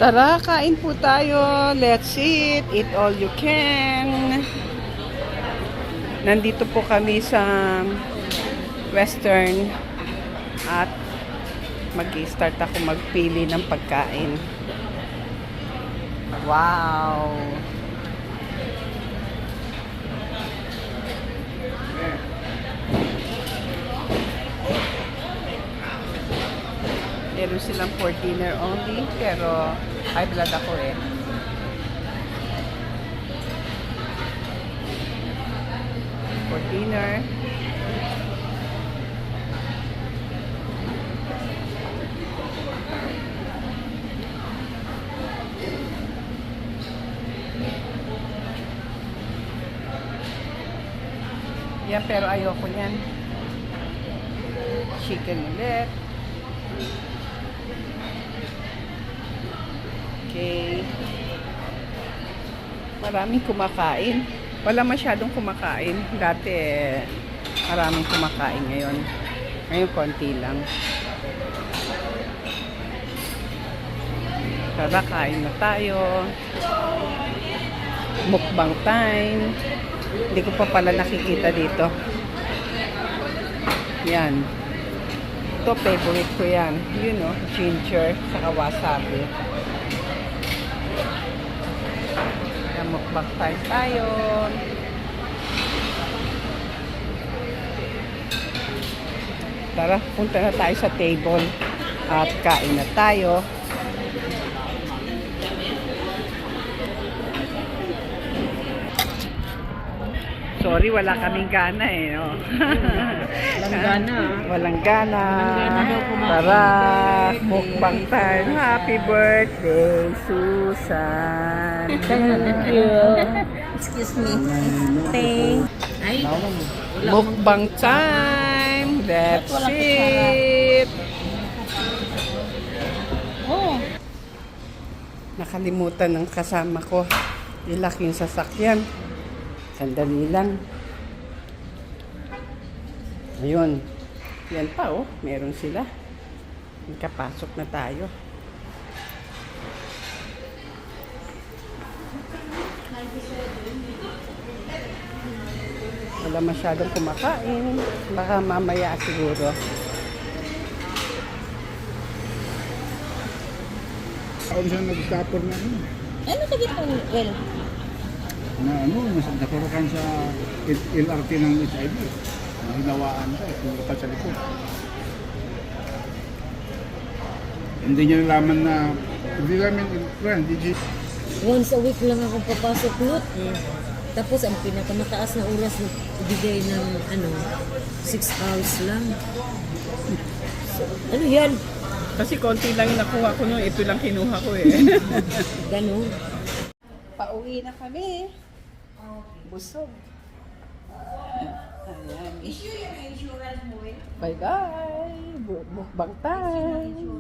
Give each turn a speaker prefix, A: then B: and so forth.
A: Tara, kain po tayo. Let's eat. Eat all you can. Nandito po kami sa Western at mag-start ako magpili ng pagkain. Wow! Meron silang for dinner only, pero high blood ako eh. For dinner. Yan, pero ayoko niyan. Chicken ulit. Okay. Maraming kumakain. Wala masyadong kumakain. Dati maraming kumakain ngayon. Ngayon konti lang. Tara, kain na tayo. Mukbang time. Hindi ko pa pala nakikita dito. Yan. Ito, favorite ko yan. You know, ginger, saka wasabi. Mukbang time tayo. Tara, punta na tayo sa table at kain na tayo. Sorry, wala kaming gana eh. No?
B: Walang gana.
A: Walang gana.
B: daw kumain.
A: Tara, mukbang time. Happy birthday, Susan.
B: Thank you. Excuse me. Thank. Ay,
A: Mukbang time. That's it.
B: oh.
A: Nakalimutan ng kasama ko. Ilaking sasakyan. Sandali lang. Ayun. Yan pa oh. Meron sila. Kapasok na tayo. Wala masyadong kumakain. Baka mamaya siguro.
C: Ako siya nag-stopper na ano.
B: Ano sa gitna well?
C: Na ano, naturukan sa LRT ng HIV. Hinawaan ka, tumulong ka sa likod. Hindi niya nalaman na, hindi namin, hindi
D: Once a week lang ako papasok lot. Tapos ang pinakamataas na oras na ibigay ng 6 hours lang. So, ano yan?
A: Kasi konti lang yung nakuha ko no. Ito lang kinuha ko eh.
D: Ganon.
A: Pauwi na kami. Busog. Ayan. Bye-bye. Mukbang time.